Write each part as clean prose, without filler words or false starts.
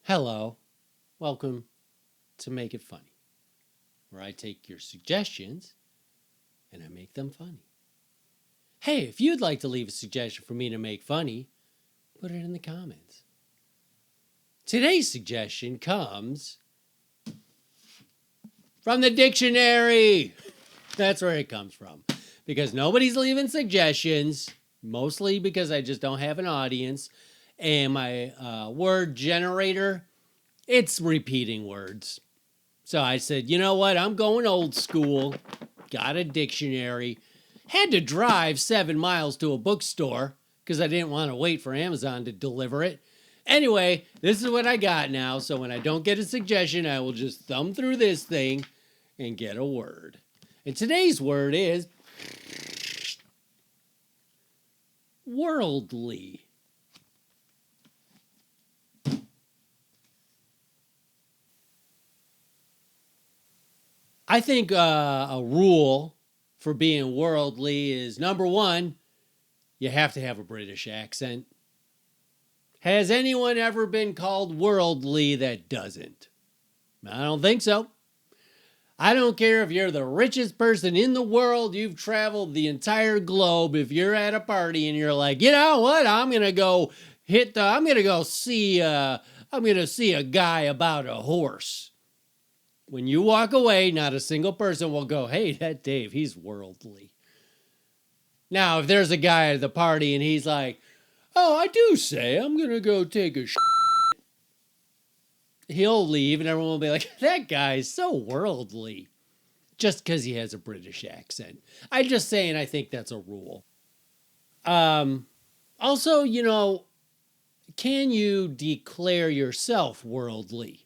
Hello, welcome to Make It Funny, where I take your suggestions and I make them funny. Hey, if you'd like to leave a suggestion for me to make funny, put it in the comments. Today's suggestion comes from the dictionary. That's where it comes from. Because nobody's leaving suggestions, mostly because I just don't have an audience. And my word generator, it's repeating words. So I said, you know what? I'm going old school. Got a dictionary. Had to drive 7 miles to a bookstore because I didn't want to wait for Amazon to deliver it. Anyway, this is what I got now. So when I don't get a suggestion, I will just thumb through this thing and get a word. And today's word is worldly. I think a rule for being worldly is number one, you have to have a British accent. Has anyone ever been called worldly that doesn't? I don't think so. I don't care if you're the richest person in the world, you've traveled the entire globe. If you're at a party and you're like, you know what, I'm going to see a guy about a horse. When you walk away, not a single person will go, hey, that Dave, he's worldly. Now, if there's a guy at the party and he's like, oh, I do say, I'm going to go take a he'll leave and everyone will be like, that guy's so worldly. Just because he has a British accent. I'm just saying I think that's a rule. Also, can you declare yourself worldly?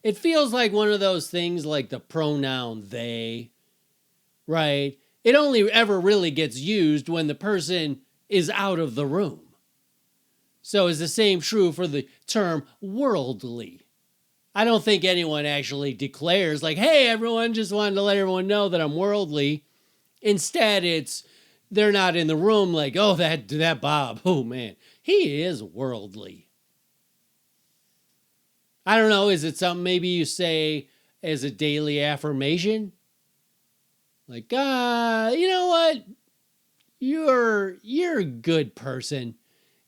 It feels like one of those things like the pronoun they, right? It only ever really gets used when the person is out of the room. So is the same true for the term worldly? I don't think anyone actually declares like, hey, everyone, just wanted to let everyone know that I'm worldly. Instead, they're not in the room like, oh, that Bob, oh man, he is worldly. I don't know, is it something maybe you say as a daily affirmation? Like, you know what? You're a good person.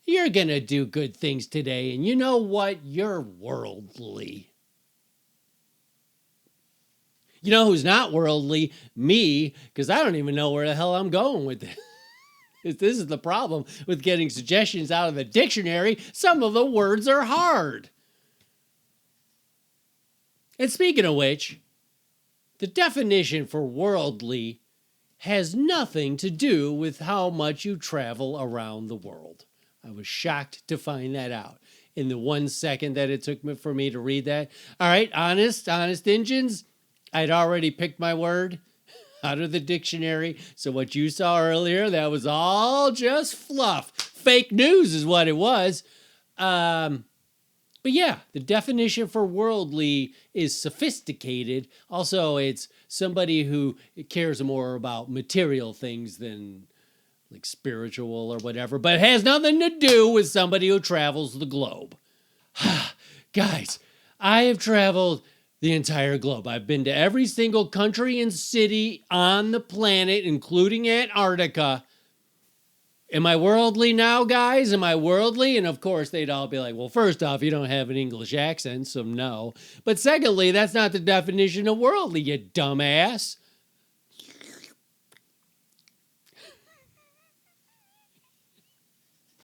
You're going to do good things today. And you know what? You're worldly. You know who's not worldly? Me, because I don't even know where the hell I'm going with this. This is the problem with getting suggestions out of the dictionary. Some of the words are hard. And speaking of which, the definition for worldly has nothing to do with how much you travel around the world. I was shocked to find that out in the 1 second that it took for me to read that. All right, honest Injuns, I'd already picked my word out of the dictionary. So what you saw earlier, that was all just fluff. Fake news is what it was. But yeah, the definition for worldly is sophisticated. Also, it's somebody who cares more about material things than like spiritual or whatever, but it has nothing to do with somebody who travels the globe. Guys, I have traveled the entire globe. I've been to every single country and city on the planet, including Antarctica. Am I worldly now, guys? Am I worldly? And of course, they'd all be like, well, first off, you don't have an English accent, so no. But secondly, that's not the definition of worldly, you dumbass.